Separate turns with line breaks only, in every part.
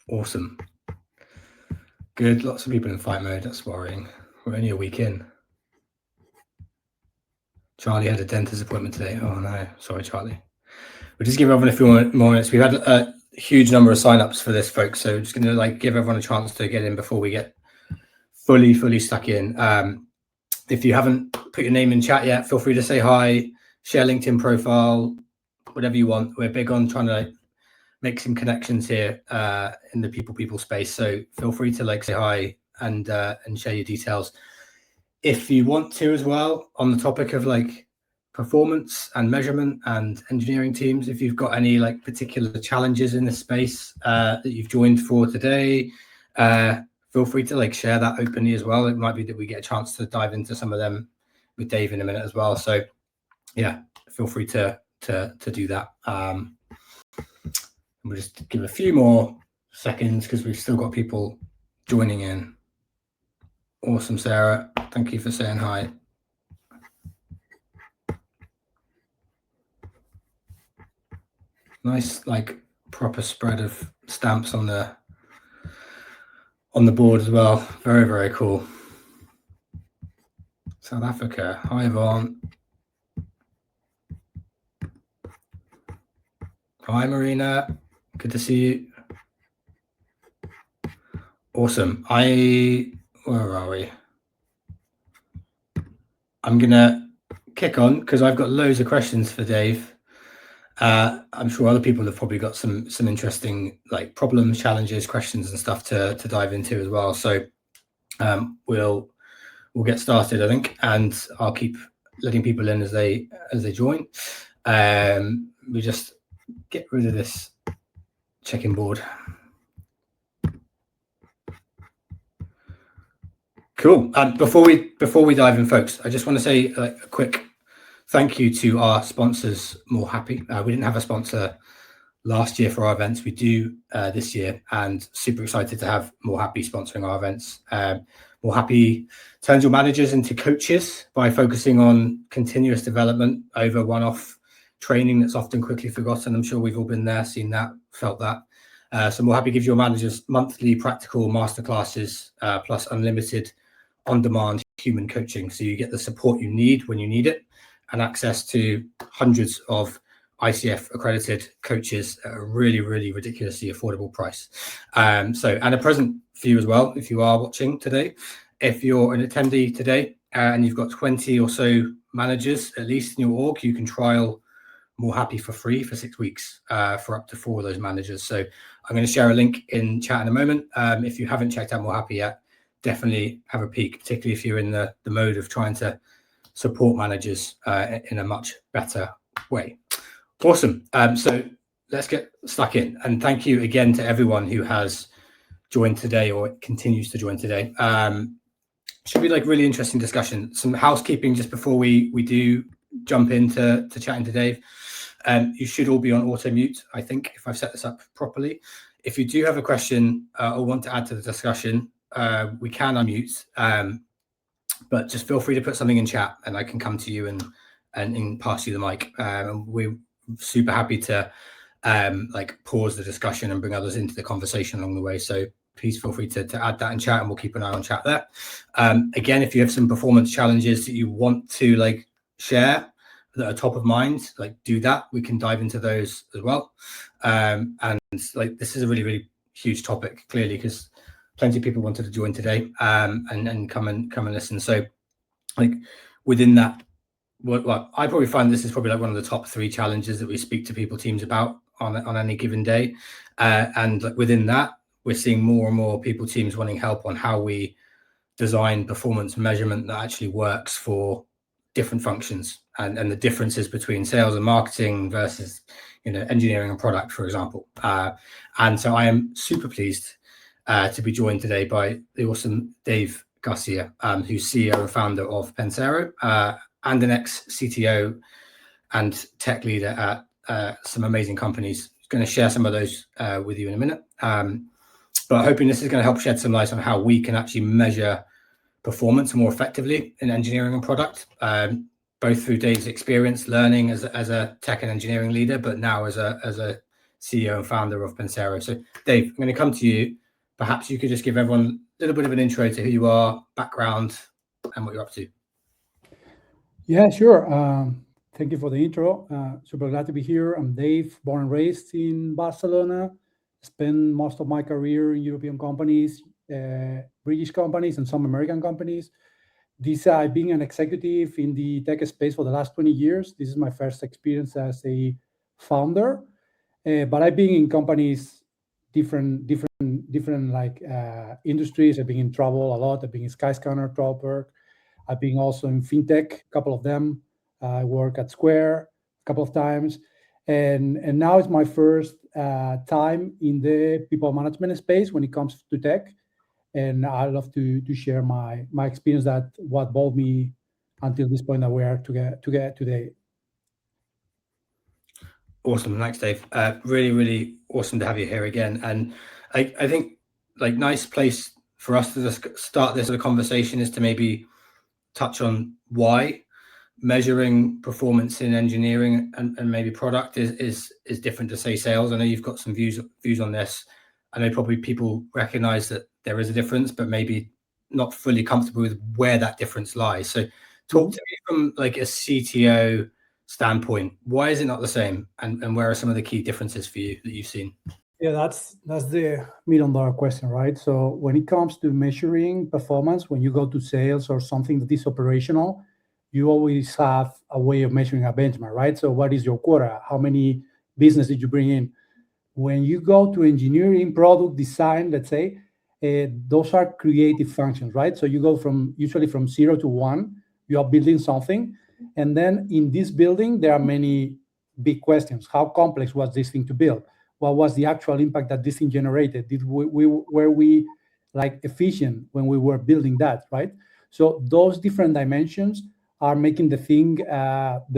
Awesome. Good. Lots of people in fight mode. That's worrying. We're only a week in. Charlie had a dentist appointment today. Oh no, sorry, Charlie. We'll just give everyone a few more minutes. We've had a huge number of signups for this, folks. So just going to give everyone a chance to get in before we get fully stuck in. If you haven't put your name in chat yet, feel free to say hi, share LinkedIn profile, whatever you want. We're big on trying to make some connections here in the people space. So feel free to say hi and share your details. If you want to as well, on the topic of performance and measurement and engineering teams, if you've got any particular challenges in this space that you've joined for today, feel free to share that openly as well. It might be that we get a chance to dive into some of them with Dave in a minute as well. So yeah, feel free to do that. We'll just give a few more seconds because we've still got people joining in. Awesome, Sarah. Thank you for saying hi. Nice, proper spread of stamps on the board as well. Very cool. South Africa. Hi, Yvonne. Hi, Marina. Good to see you. Awesome. Where are we? I'm gonna kick on because I've got loads of questions for Dave. I'm sure other people have probably got some interesting problems, challenges, questions, and stuff to dive into as well. So we'll get started, I think, and I'll keep letting people in as they join. We just get rid of this check-in board. Cool. Before we dive in, folks, I just want to say a quick thank you to our sponsors, More Happy. We didn't have a sponsor last year for our events. We do this year, and super excited to have More Happy sponsoring our events. More Happy turns your managers into coaches by focusing on continuous development over one-off training that's often quickly forgotten. I'm sure we've all been there, seen that, felt that. So More Happy gives your managers monthly practical masterclasses plus unlimited on-demand human coaching. So you get the support you need when you need it, and access to hundreds of ICF accredited coaches at a really ridiculously affordable price. And a present for you as well, if you are watching today. If you're an attendee today and you've got 20 or so managers at least in your org, you can trial More Happy for free for 6 weeks for up to 4 of those managers. So I'm going to share a link in chat in a moment. If you haven't checked out More Happy yet, definitely have a peek, particularly if you're in the mode of trying to support managers in a much better way. Awesome. So let's get stuck in. And thank you again to everyone who has joined today or continues to join today. Should be really interesting discussion. Some housekeeping just before we do jump into chatting to Dave. You should all be on auto mute, I think, if I've set this up properly. If you do have a question or want to add to the discussion, we can unmute. But just feel free to put something in chat and I can come to you and pass you the mic. We're super happy to pause the discussion and bring others into the conversation along the way. So please feel free to add that in chat and we'll keep an eye on chat there. Again, if you have some performance challenges that you want to share that are top of mind, do that. We can dive into those as well. And this is a really huge topic, clearly, because plenty of people wanted to join today and come and listen. So within that, well, I probably find this is probably one of the top 3 challenges that we speak to people teams about on any given day. And within that, we're seeing more and more people teams wanting help on how we design performance measurement that actually works for different functions and the differences between sales and marketing versus engineering and product, for example. And so I am super pleased to be joined today by the awesome Dave Garcia, who's CEO and founder of Pensero, and an ex-CTO and tech leader at some amazing companies. He's going to share some of those with you in a minute. But hoping this is going to help shed some light on how we can actually measure performance more effectively in engineering and product, both through Dave's experience learning as a tech and engineering leader, but now as a CEO and founder of Pensero. So Dave, I'm going to come to you. Perhaps you could just give everyone a little bit of an intro to who you are, background, and what you're up to.
Yeah, sure. Thank you for the intro. Super glad to be here. I'm Dave, born and raised in Barcelona. Spent most of my career in European companies, British companies, and some American companies. I've been an executive in the tech space for the last 20 years. This is my first experience as a founder, but I've been in companies, different industries. I've been in travel a lot. I've been in Skyscanner, Trollberg. I've been also in fintech, a couple of them. I work at Square a couple of times, and now it's my first time in the people management space when it comes to tech. And I love to share my experience, that what brought me until this point that we are together today.
Awesome, thanks, Dave. Really, really awesome to have you here again. And I think nice place for us to just start this conversation is to maybe touch on why measuring performance in engineering and maybe product is different to say sales. I know you've got some views on this. I know probably people recognize that there is a difference, but maybe not fully comfortable with where that difference lies. So talk to me from a CTO standpoint. Why is it not the same, and where are some of the key differences for you that you've seen?
Yeah, that's the $1 million question, right? So when it comes to measuring performance, when you go to sales or something that is operational, you always have a way of measuring a benchmark, right? So what is your quota? How many business did you bring in? When you go to engineering, product design, let's say, those are creative functions, right? So you go usually from 0 to 1. You are building something, and then in this building there are many big questions. How complex was this thing to build? What was the actual impact that this thing generated? Were we efficient when we were building that, right? So those different dimensions are making the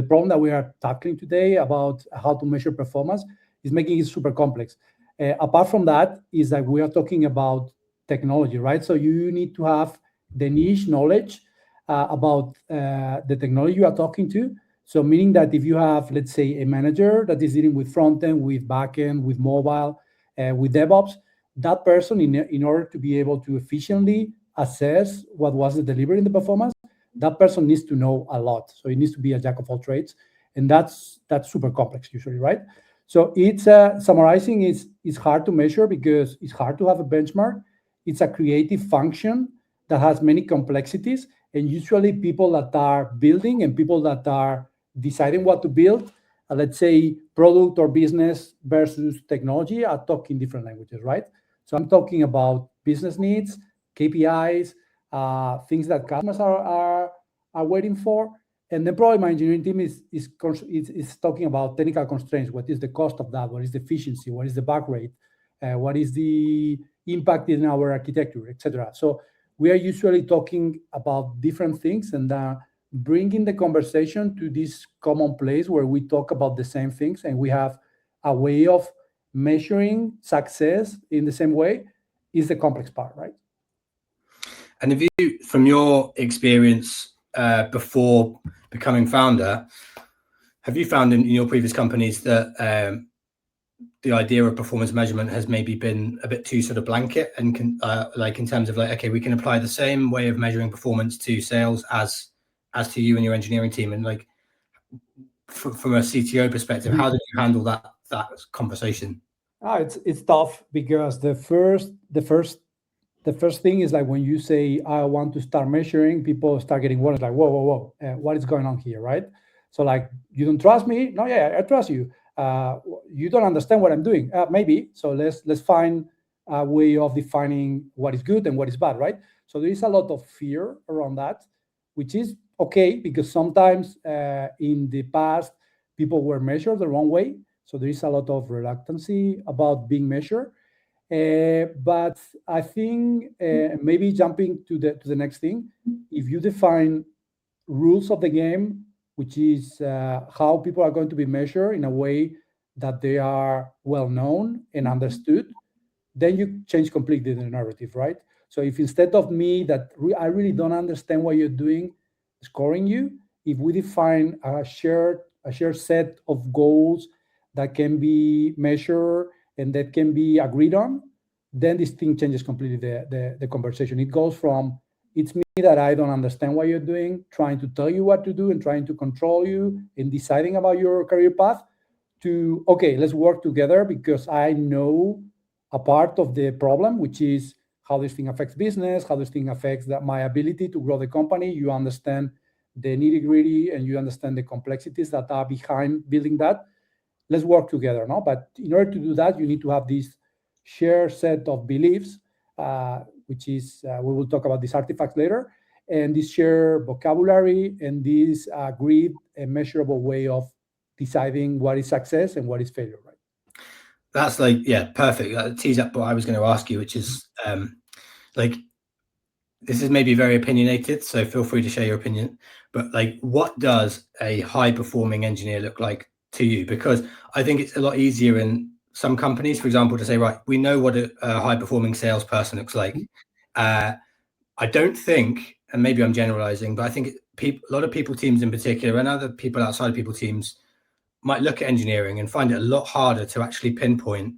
problem that we are tackling today about how to measure performance is making it super complex. Apart from that, is that we are talking about technology, right? So you need to have the niche knowledge about the technology you are talking to. So meaning that if you have, let's say, a manager that is dealing with front end, with back end, with mobile, with DevOps, that person, in order to be able to efficiently assess what was the delivery in the performance, that person needs to know a lot. So it needs to be a jack of all trades, and that's super complex usually, right? So it's summarizing is hard to measure because it's hard to have a benchmark. It's a creative function that has many complexities, and usually people that are building and people that are deciding what to build, let's say product or business versus technology, are talking different languages, right? So I'm talking about business needs, KPIs, things that customers are waiting for. And then probably my engineering team is talking about technical constraints. What is the cost of that? What is the efficiency? What is the back rate? What is the impact in our architecture, etc. So we are usually talking about different things and bringing the conversation to this common place where we talk about the same things and we have a way of measuring success in the same way is the complex part, right?
And have you, from your experience before becoming founder, have you found in your previous companies that the idea of performance measurement has maybe been a bit too sort of blanket and in terms of okay, we can apply the same way of measuring performance to sales as to you and your engineering team, and from a CTO perspective, how did you handle that conversation?
It's tough because the first thing is when you say I want to start measuring, people start getting worried, whoa, what is going on here, right? So you don't trust me? No, yeah, I trust you. You don't understand what I'm doing. Maybe. So let's find a way of defining what is good and what is bad, right? So there is a lot of fear around that, which is okay because sometimes in the past people were measured the wrong way. So there is a lot of reluctancy about being measured. But I think maybe jumping to the next thing, if you define rules of the game, which is how people are going to be measured in a way that they are well known and understood, then you change completely the narrative, right? So if instead of me I really don't understand what you're doing, scoring you, if we define a shared set of goals, that can be measured and that can be agreed on, then this thing changes completely the conversation. It goes from, it's me that I don't understand what you're doing, trying to tell you what to do and trying to control you and deciding about your career path, to, okay, let's work together because I know a part of the problem, which is how this thing affects business, how this thing affects my ability to grow the company. You understand the nitty-gritty and you understand the complexities that are behind building that. Let's work together, no? But in order to do that, you need to have this shared set of beliefs, which is, we will talk about these artifacts later, and this shared vocabulary and this agreed and measurable way of deciding what is success and what is failure, right?
That's like, yeah, perfect. That tees up what I was going to ask you, which is like, this is maybe very opinionated, so feel free to share your opinion, but like, what does a high performing engineer look like to you? Because I think it's a lot easier in some companies, for example, to say, right, we know what a high performing salesperson looks like. I don't think, and maybe I'm generalizing, but I think a lot of people teams in particular, and other people outside of people teams, might look at engineering and find it a lot harder to actually pinpoint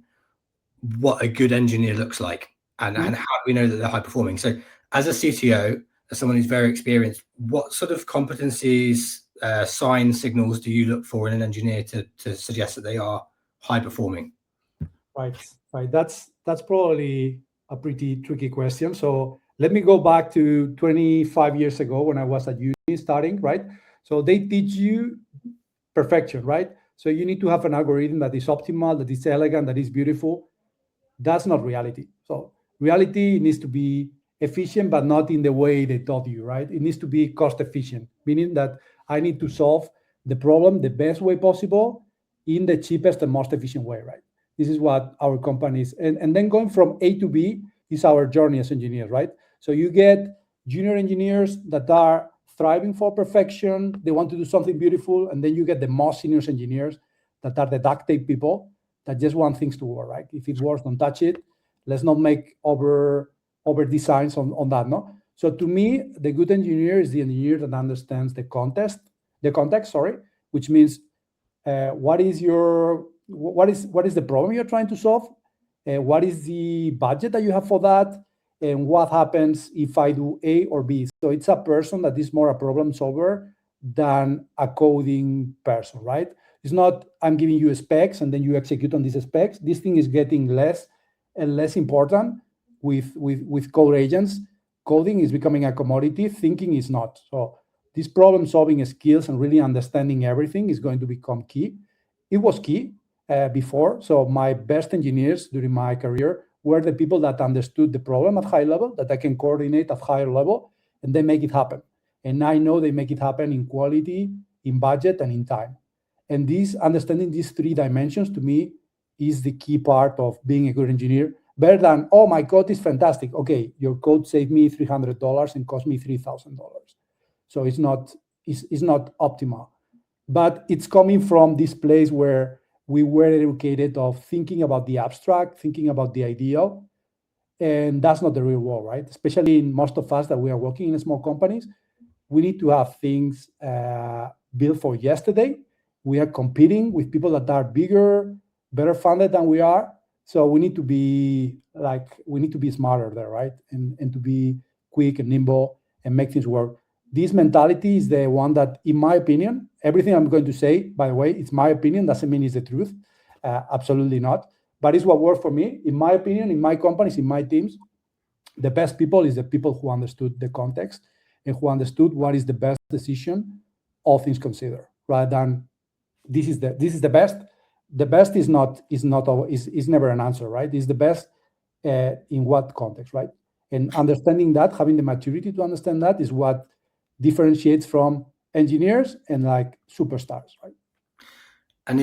what a good engineer looks like and how we know that they're high performing. So as a CTO, as someone who's very experienced, what sort of competencies, signs, signals do you look for in an engineer to suggest that they are high performing?
Right. That's probably a pretty tricky question. So let me go back to 25 years ago when I was at uni starting, right? So they teach you perfection, right? So you need to have an algorithm that is optimal, that is elegant, that is beautiful. That's not reality. So reality needs to be efficient, but not in the way they taught you, right? It needs to be cost efficient, meaning that I need to solve the problem the best way possible in the cheapest and most efficient way, right? This is what our company is. And then going from A to B is our journey as engineers, right? So you get junior engineers that are thriving for perfection. They want to do something beautiful. And then you get the most senior engineers that are the duct tape people that just want things to work, right? If it works, don't touch it. Let's not make over designs on that, no? So to me, the good engineer is the engineer that understands the context, which means what is the problem you're trying to solve? What is the budget that you have for that? And what happens if I do A or B? So it's a person that is more a problem solver than a coding person, right? It's not, I'm giving you specs and then you execute on these specs. This thing is getting less and less important with code agents. Coding is becoming a commodity. Thinking is not. So these problem solving skills and really understanding everything is going to become key. It was key before. So my best engineers during my career were the people that understood the problem at high level, that I can coordinate at higher level, and they make it happen. And I know they make it happen in quality, in budget, and in time. And understanding these three dimensions to me is the key part of being a good engineer. Better than, oh, my code is fantastic. Okay, your code saved me $300 and cost me $3,000. So it's not optimal. But it's coming from this place where we were educated of thinking about the abstract, thinking about the ideal. And that's not the real world, right? Especially in most of us that we are working in small companies, we need to have things built for yesterday. We are competing with people that are bigger, better funded than we are. So we need to be smarter there, right? And to be quick and nimble and make things work. This mentality is the one that, in my opinion, everything I'm going to say, by the way, it's my opinion, doesn't mean it's the truth. Absolutely not. But it's what worked for me. In my opinion, in my companies, in my teams, the best people is the people who understood the context and who understood what is the best decision, all things considered, rather than this is the best. The best is never an answer, right? It's the best in what context, right? And understanding that, having the maturity to understand that, is what differentiates from engineers and like superstars, right?
And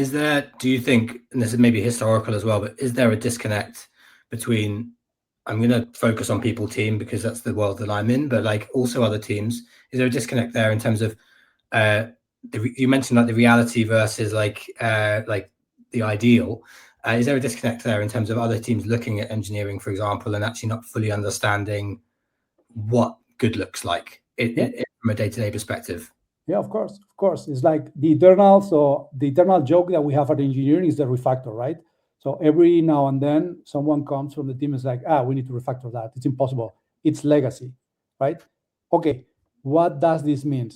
do you think, and this is maybe historical as well, but is there a disconnect between, I'm going to focus on people team because that's the world that I'm in, but like also other teams, is there a disconnect there in terms of, you mentioned like the reality versus like the ideal. Is there a disconnect there in terms of other teams looking at engineering, for example, and actually not fully understanding what good looks like from a day-to-day perspective?
Yeah, of course. It's like the eternal joke that we have at engineering is the refactor, right? So every now and then someone comes from the team and is like, we need to refactor that. It's impossible. It's legacy, right? Okay, what does this mean?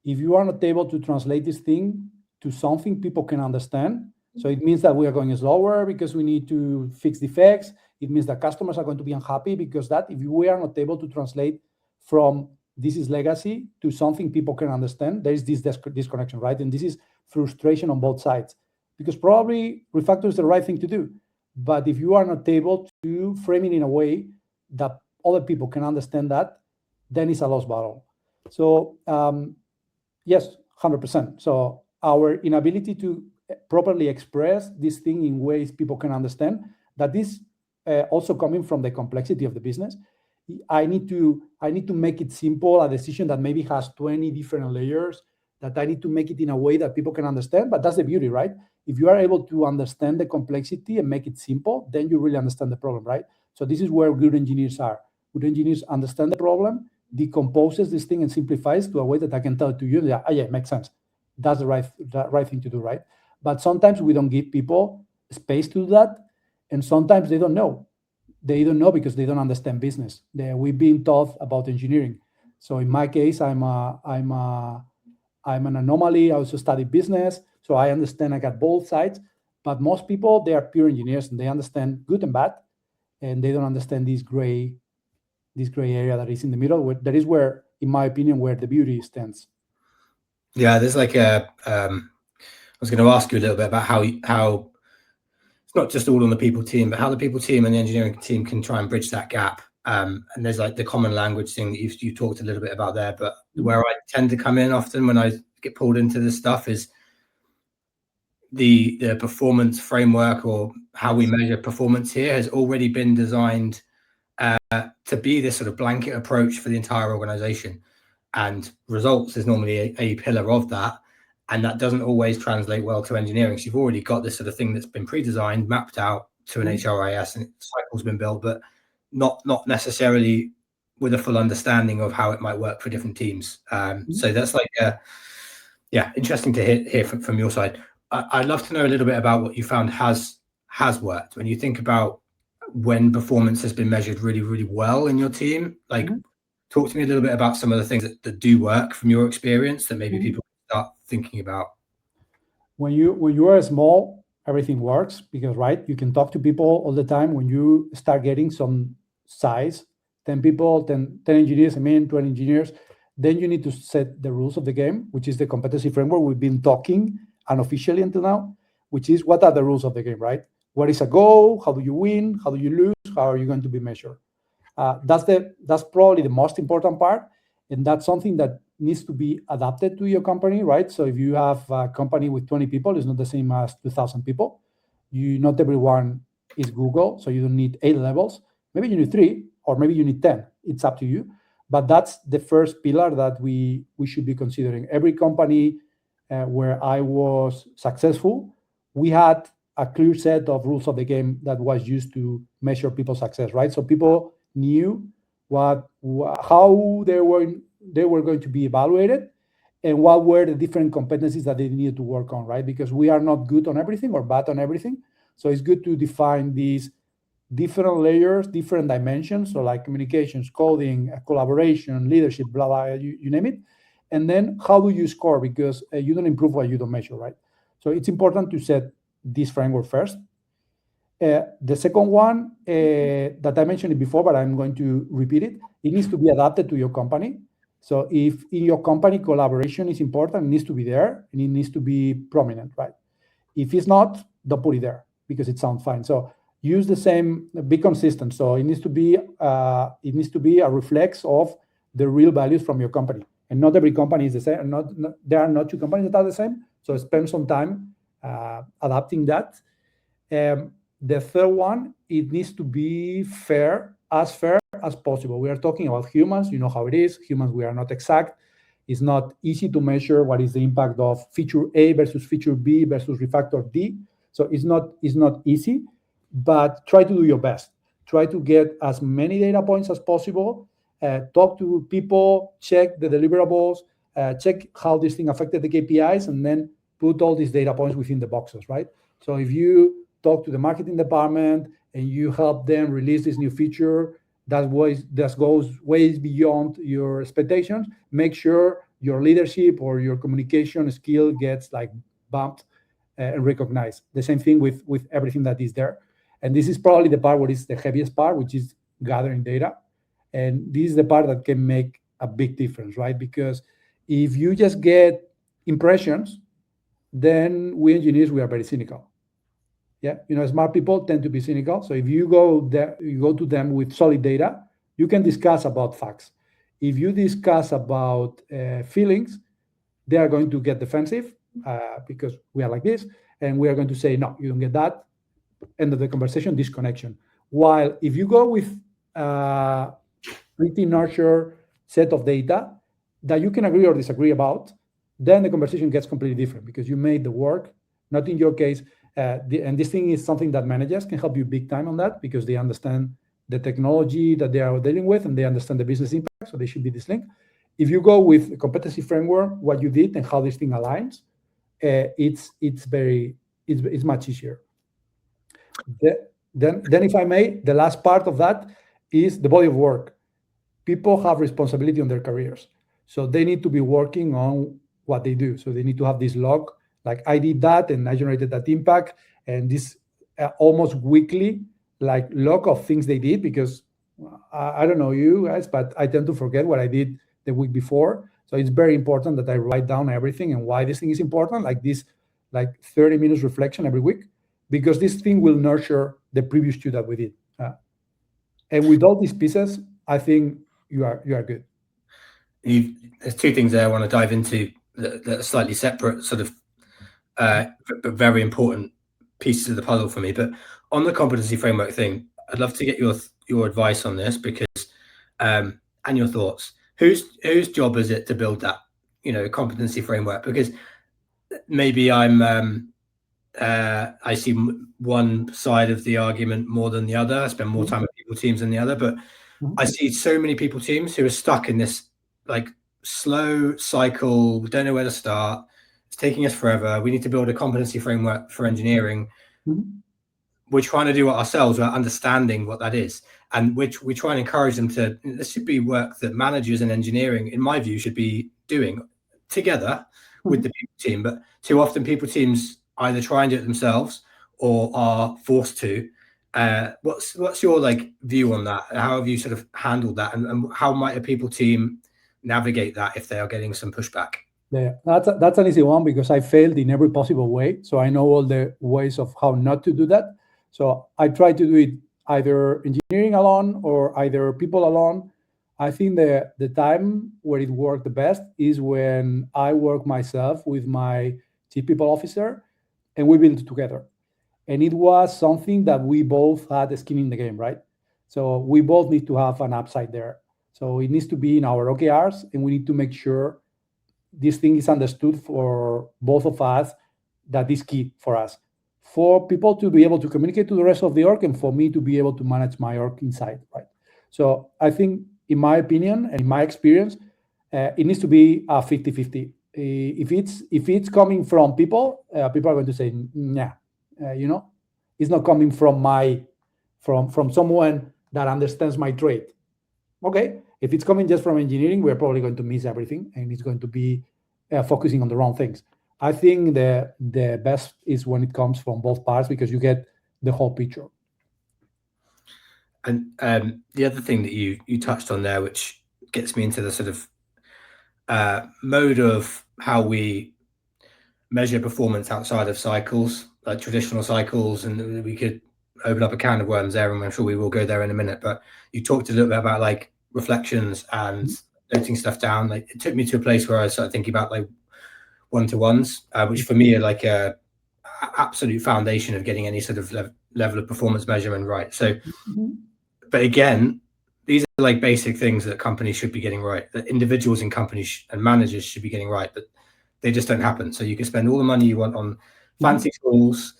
If you are not able to translate this thing to something people can understand, so it means that we are going slower because we need to fix defects. It means that customers are going to be unhappy because if we are not able to translate from this is legacy to something people can understand, there is this disconnection, right? And this is frustration on both sides, because probably refactor is the right thing to do. But if you are not able to frame it in a way that other people can understand that, then it's a lost battle. So yes, 100%. So our inability to properly express this thing in ways people can understand, that is also coming from the complexity of the business. I need to make it simple, a decision that maybe has 20 different layers, that I need to make it in a way that people can understand. But that's the beauty, right? If you are able to understand the complexity and make it simple, then you really understand the problem, right? So this is where good engineers are. Good engineers understand the problem, decomposes this thing and simplifies to a way that I can tell it to you. Yeah, it makes sense. That's the right thing to do, right? But sometimes we don't give people space to do that, and sometimes they don't know. They don't know because they don't understand business. We've been taught about engineering. So in my case, I'm an anomaly. I also study business, so I understand. I got both sides. But most people, they are pure engineers and they understand good and bad, and they don't understand this gray area that is in the middle. That is where, in my opinion, where the beauty stands.
Yeah, there's like I was going to ask you a little bit about how it's not just all on the people team, but how the people team and the engineering team can try and bridge that gap. And there's like the common language thing that you talked a little bit about there, but where I tend to come in often when I get pulled into this stuff is the performance framework, or how we measure performance here, has already been designed to be this sort of blanket approach for the entire organization. And results is normally a pillar of that. And that doesn't always translate well to engineering. So you've already got this sort of thing that's been pre-designed, mapped out to an HRIS, and cycle's been built, but not necessarily with a full understanding of how it might work for different teams. So that's like, interesting to hear from your side. I'd love to know a little bit about what you found has worked. When you think about when performance has been measured really, really well in your team, like talk to me a little bit about some of the things that do work from your experience that maybe people start thinking about.
When you are small, everything works because, right, you can talk to people all the time. When you start getting some size, 10 people, 10 engineers, 20 engineers, then you need to set the rules of the game, which is the competency framework we've been talking unofficially until now, which is what are the rules of the game, right? What is a goal? How do you win? How do you lose? How are you going to be measured? That's probably the most important part, and that's something that needs to be adapted to your company, right? So if you have a company with 20 people, it's not the same as 2,000 people. Not everyone is Google, so you don't need 8 levels. Maybe you need 3, or maybe you need 10. It's up to you. But that's the first pillar that we should be considering. Every company where I was successful, we had a clear set of rules of the game that was used to measure people's success, right? So people knew how they were going to be evaluated, and what were the different competencies that they needed to work on, right? Because we are not good on everything or bad on everything. So it's good to define these different layers, different dimensions, so like communications, coding, collaboration, leadership, blah, blah, you name it. And then how do you score? Because you don't improve what you don't measure, right? So it's important to set this framework first. The second one that I mentioned it before, but I'm going to repeat it. It needs to be adapted to your company. So if in your company collaboration is important, it needs to be there and it needs to be prominent, right? If it's not, don't put it there because it sounds fine. So use the same, be consistent. So it needs to be a reflex of the real values from your company. And not every company is the same. There are not 2 companies that are the same. So spend some time adapting that. The third one, it needs to be fair as possible. We are talking about humans. You know how it is. Humans, we are not exact. It's not easy to measure what is the impact of feature A versus feature B versus refactor D. So it's not easy, but try to do your best. Try to get as many data points as possible. Talk to people, check the deliverables, check how this thing affected the KPIs, and then put all these data points within the boxes, right? So if you talk to the marketing department and you help them release this new feature that goes way beyond your expectations, make sure your leadership or your communication skill gets like bumped and recognized. The same thing with everything that is there. And this is probably the part where it's the heaviest part, which is gathering data. And this is the part that can make a big difference, right? Because if you just get impressions, then we engineers, we are very cynical. Yeah, smart people tend to be cynical. So if you go to them with solid data, you can discuss about facts. If you discuss about feelings, they are going to get defensive because we are like this, and we are going to say, no, you don't get that. End of the conversation, disconnection. While if you go with pretty nurture set of data that you can agree or disagree about, then the conversation gets completely different because you made the work, not in your case. And this thing is something that managers can help you big time on that because they understand the technology that they are dealing with and they understand the business impact, so they should be this link. If you go with a competency framework, what you did and how this thing aligns, it's much easier. Then, if I may, the last part of that is the body of work. People have responsibility on their careers, so they need to be working on what they do. So they need to have this log, like I did that and I generated that impact, and this almost weekly like log of things they did, because I don't know you guys, but I tend to forget what I did the week before. So it's very important that I write down everything and why this thing is important, like this, like 30 minutes reflection every week, because this thing will nurture the previous two that we did. And with all these pieces, I think you are good.
There's two things there I want to dive into that are slightly separate, sort of, but very important pieces of the puzzle for me. But on the competency framework thing, I'd love to get your advice on this, because and your thoughts. Whose job is it to build that, competency framework? Because maybe I see one side of the argument more than the other. I spend more time with people teams than the other, but I see so many people teams who are stuck in this like slow cycle. We don't know where to start. It's taking us forever. We need to build a competency framework for engineering. We're trying to do it ourselves without understanding what that is. And we try and encourage them to, this should be work that managers and engineering, in my view, should be doing together with the people team. But too often people teams either try and do it themselves or are forced to. What's your view on that? How have you sort of handled that? And how might a people team navigate that if they are getting some pushback?
Yeah, that's an easy one because I failed in every possible way. So I know all the ways of how not to do that. So I try to do it either engineering alone or either people alone. I think the time where it worked the best is when I work myself with my chief people officer and we build it together. And it was something that we both had a skin in the game, right? So we both need to have an upside there. So it needs to be in our OKRs, and we need to make sure this thing is understood for both of us, that is key for us. For people to be able to communicate to the rest of the org, and for me to be able to manage my org inside, right? So I think, in my opinion and in my experience, it needs to be a 50-50. If it's coming from people, people are going to say, nah, it's not coming from someone that understands my trade. Okay, if it's coming just from engineering, we're probably going to miss everything, and it's going to be focusing on the wrong things. I think the best is when it comes from both parts, because you get the whole picture.
And the other thing that you touched on there, which gets me into the sort of mode of how we measure performance outside of cycles, like traditional cycles, and we could open up a can of worms there, and I'm sure we will go there in a minute. But you talked a little bit about reflections and noting stuff down. It took me to a place where I started thinking about one-to-ones, which for me are a absolute foundation of getting any sort of level of performance measurement right. So, but again, these are basic things that companies should be getting right, that individuals in companies and managers should be getting right, but they just don't happen. So you can spend all the money you want on fancy tools,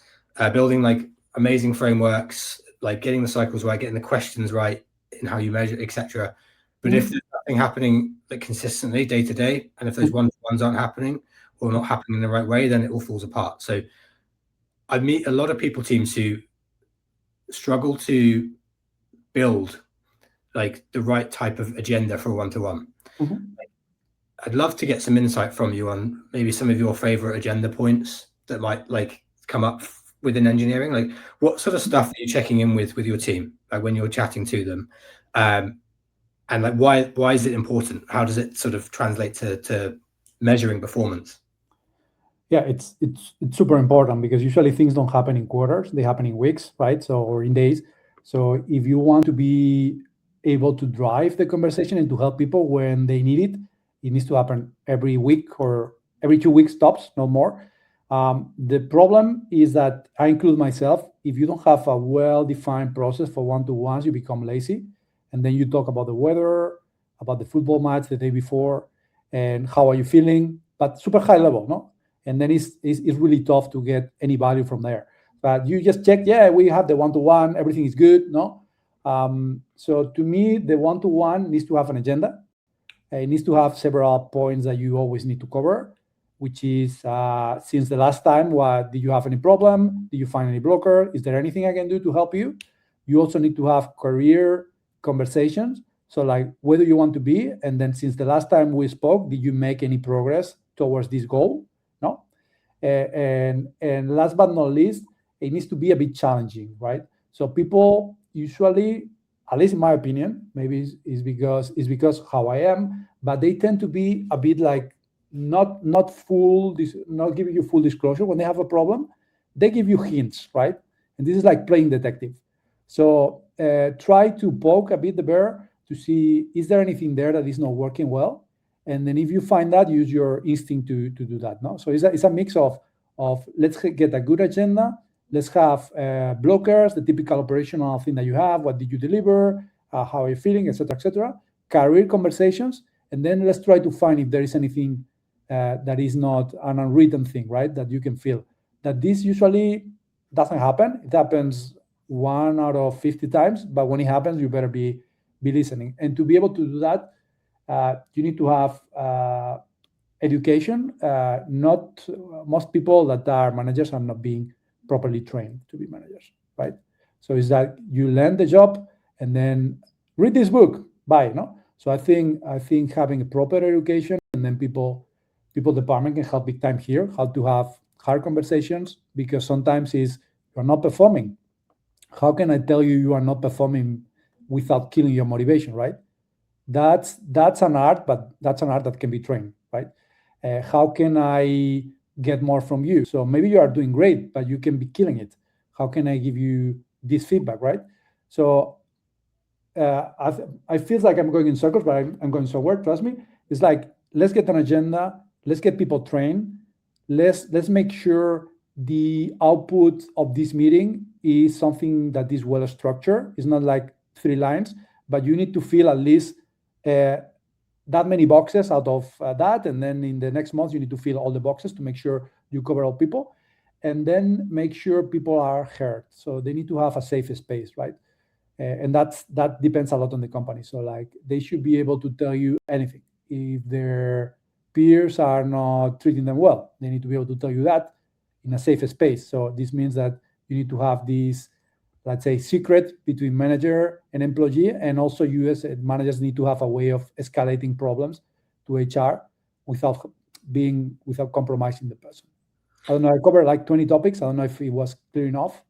building amazing frameworks, getting the cycles right, getting the questions right in how you measure, etc. But if there's nothing happening like consistently day to day, and if those one-to-ones aren't happening or not happening in the right way, then it all falls apart. So I meet a lot of people teams who struggle to build like the right type of agenda for one-to-one. I'd love to get some insight from you on maybe some of your favorite agenda points that might like come up within engineering. Like what sort of stuff are you checking in with your team, like when you're chatting to them? And like why is it important? How does it sort of translate to measuring performance?
Yeah, it's super important because usually things don't happen in quarters; they happen in weeks, right? So or in days. So if you want to be able to drive the conversation and to help people when they need it, it needs to happen every week or every 2 weeks tops, no more. The problem is that I include myself. If you don't have a well-defined process for one-to-ones, you become lazy, and then you talk about the weather, about the football match the day before, and how are you feeling, but super high level, no? And then it's really tough to get any value from there. But you just check, yeah, we have the one-to-one, everything is good, no? So to me, the one-to-one needs to have an agenda. It needs to have several points that you always need to cover, which is since the last time, did you have any problem? Did you find any blocker? Is there anything I can do to help you? You also need to have career conversations. So like, where do you want to be? And then since the last time we spoke, did you make any progress towards this goal? No? And last but not least, it needs to be a bit challenging, right? So people usually, at least in my opinion, maybe it's because how I am, but they tend to be a bit like not giving you full disclosure when they have a problem. They give you hints, right? And this is like playing detective. So try to poke a bit the bear to see, is there anything there that is not working well? And then if you find that, use your instinct to do that. No, so it's a mix of let's get a good agenda. Let's have blockers, the typical operational thing that you have. What did you deliver? How are you feeling, etc., etc. Career conversations, and then let's try to find if there is anything that is not an unwritten thing, right? That you can feel. That this usually doesn't happen. It happens 1 out of 50 times, but when it happens, you better be listening. And to be able to do that, you need to have education. Not most people that are managers are not being properly trained to be managers, right? So it's that you learn the job and then read this book, bye, no? So I think having a proper education and then people department can help big time here, how to have hard conversations, because sometimes you're not performing. How can I tell you are not performing without killing your motivation, right? That's an art, but that's an art that can be trained, right? How can I get more from you? So maybe you are doing great, but you can be killing it. How can I give you this feedback, right? So I feel like I'm going in circles, but I'm going somewhere. Trust me. It's like, let's get an agenda. Let's get people trained. Let's make sure the output of this meeting is something that is well structured. It's not like 3 lines, but you need to fill at least that many boxes out of that. And then in the next month, you need to fill all the boxes to make sure you cover all people. And then make sure people are heard. So they need to have a safe space, right? And that depends a lot on the company. So like they should be able to tell you anything. If their peers are not treating them well, they need to be able to tell you that in a safe space. So this means that you need to have this, let's say, secret between manager and employee, and also you as managers need to have a way of escalating problems to HR without compromising the person. I don't know, I covered like 20 topics. I don't know if it was clear enough.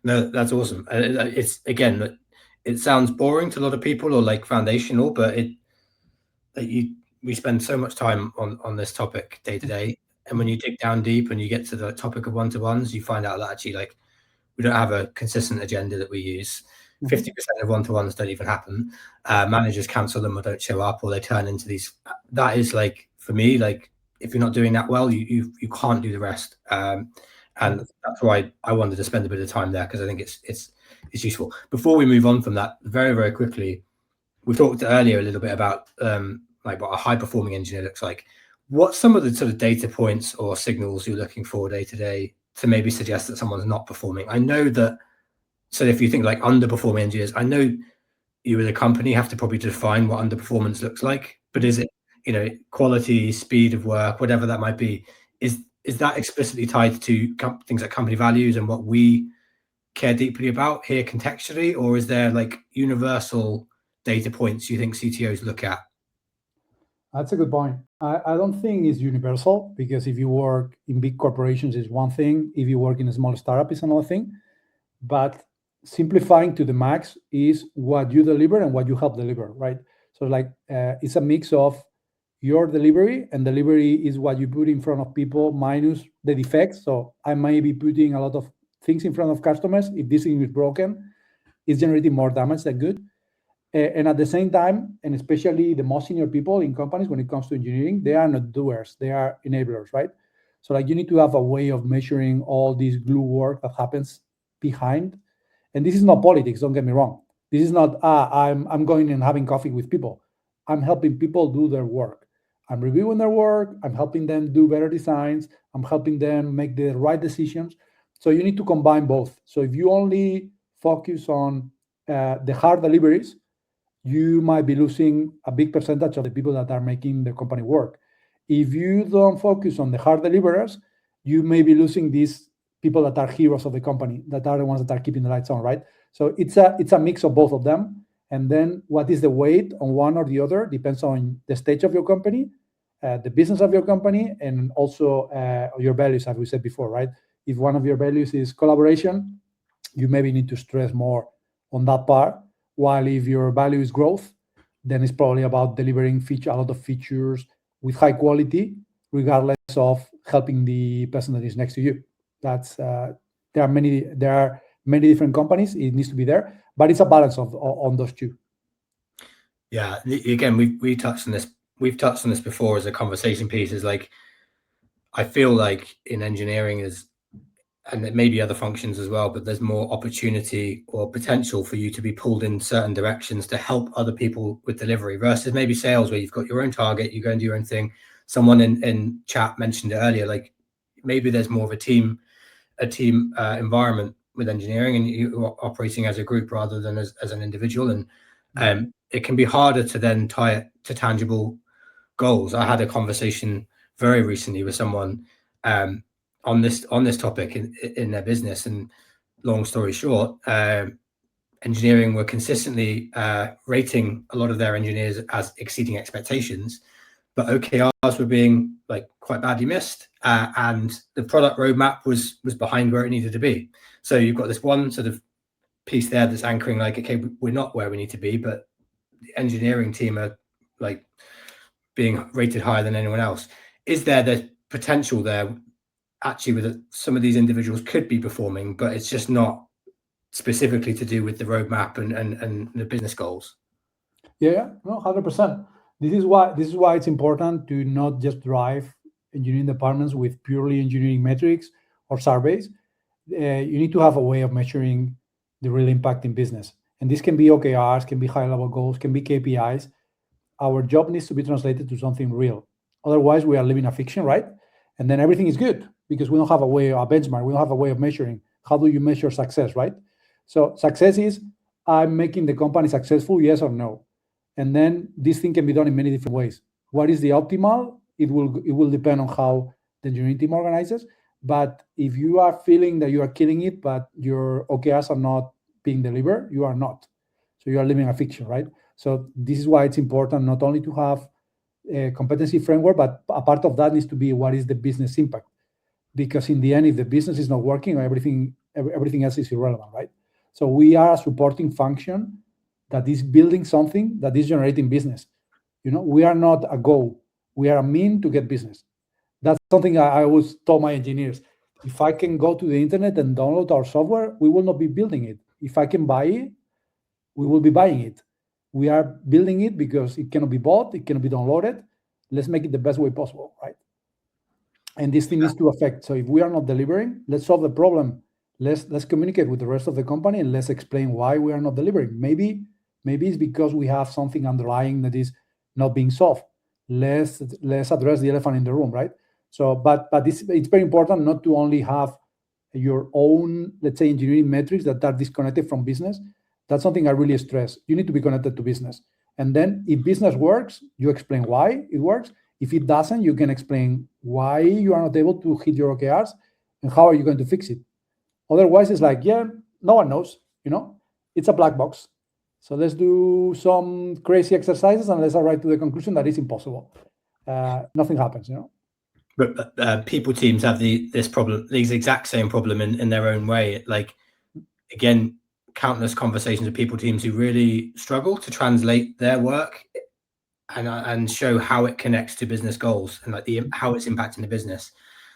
No, that's awesome. It's, again, it sounds boring to a lot of people or like foundational, but we spend so much time on this topic day to day. And when you dig down deep and you get to the topic of one-to-ones, you find out that actually like we don't have a consistent agenda that we use. 50% of one-to-ones don't even happen. Managers cancel them or don't show up, or they turn into these. That is like, for me, like if you're not doing that well, you can't do the rest. And that's why I wanted to spend a bit of time there, because I think it's useful. Before we move on from that, very, very quickly, we talked earlier a little bit about like what a high-performing engineer looks like. What's some of the sort of data points or signals you're looking for day to day to maybe suggest that someone's not performing? I know that, so if you think like underperforming engineers, I know you as a company have to probably define what underperformance looks like. But is it, quality, speed of work, whatever that might be, is that explicitly tied to things like company values and what we care deeply about here contextually, or is there like universal data points you think CTOs look at?
That's a good point. I don't think it's universal, because if you work in big corporations is one thing, if you work in a small startup is another thing. But simplifying to the max is what you deliver and what you help deliver, right? So like it's a mix of your delivery, and delivery is what you put in front of people minus the defects. So I may be putting a lot of things in front of customers. If this thing is broken, it's generating more damage than good. And at the same time, and especially the most senior people in companies, when it comes to engineering, they are not doers, they are enablers, right? So like you need to have a way of measuring all this glue work that happens behind. And this is not politics, don't get me wrong. This is not, I'm going and having coffee with people. I'm helping people do their work. I'm reviewing their work, I'm helping them do better designs, I'm helping them make the right decisions. So you need to combine both. So if you only focus on the hard deliveries, you might be losing a big percentage of the people that are making the company work. If you don't focus on the hard deliverers, you may be losing these people that are heroes of the company, that are the ones that are keeping the lights on, right? So it's a mix of both of them. And then what is the weight on one or the other depends on the stage of your company, the business of your company, and also your values, as we said before, right? If one of your values is collaboration, you maybe need to stress more on that part. While if your value is growth, then it's probably about delivering a lot of features with high quality, regardless of helping the person that is next to you. That's there are many different companies. It needs to be there, but it's a balance on those two.
Yeah, again, we touched on this. We've touched on this before as a conversation piece. Is like, I feel like in engineering and maybe other functions as well, but there's more opportunity or potential for you to be pulled in certain directions to help other people with delivery, versus maybe sales, where you've got your own target, you go and do your own thing. Someone in chat mentioned it earlier, like maybe there's more of a team environment with engineering, and you're operating as a group rather than as an individual. And it can be harder to then tie it to tangible goals. I had a conversation very recently with someone on this topic in their business, and long story short, engineering were consistently rating a lot of their engineers as exceeding expectations, but OKRs were being like quite badly missed, and the product roadmap was behind where it needed to be. So you've got this one sort of piece there that's anchoring like, okay, we're not where we need to be, but the engineering team are like being rated higher than anyone else. Is there the potential there actually with some of these individuals could be performing, but it's just not specifically to do with the roadmap and the business goals?
Yeah, no, 100%. This is why it's important to not just drive engineering departments with purely engineering metrics or surveys. You need to have a way of measuring the real impact in business, and this can be OKRs, can be high-level goals, can be KPIs. Our job needs to be translated to something real. Otherwise, we are living a fiction, right? And then everything is good because we don't have a benchmark. We don't have a way of measuring. How do you measure success, right? So success is, I'm making the company successful, yes or no? And then this thing can be done in many different ways. What is the optimal? It will depend on how the engineering team organizes. But if you are feeling that you are killing it, but your OKRs are not being delivered, you are not. So you are living a fiction, right? So this is why it's important not only to have a competency framework, but a part of that needs to be what is the business impact. Because in the end, if the business is not working, everything else is irrelevant, right? So we are a supporting function that is building something that is generating business. We are not a goal. We are a mean to get business. That's something I always told my engineers. If I can go to the internet and download our software, we will not be building it. If I can buy it, we will be buying it. We are building it because it cannot be bought, it cannot be downloaded. Let's make it the best way possible, right? And this thing needs to affect. So if we are not delivering, let's solve the problem. Let's communicate with the rest of the company and let's explain why we are not delivering. Maybe it's because we have something underlying that is not being solved. Let's address the elephant in the room, right? So, but it's very important not to only have your own, let's say, engineering metrics that are disconnected from business, That's something I really stress. You need to be connected to business. And then if business works, you explain why it works. If it doesn't, you can explain why you are not able to hit your OKRs and how are you going to fix it. Otherwise, it's like, yeah, no one knows, it's a black box. So let's do some crazy exercises and let's arrive to the conclusion that it's impossible. Nothing happens,
But people teams have this problem, these exact same problem in their own way. Like, again, countless conversations with people teams who really struggle to translate their work and show how it connects to business goals and like how it's impacting the business.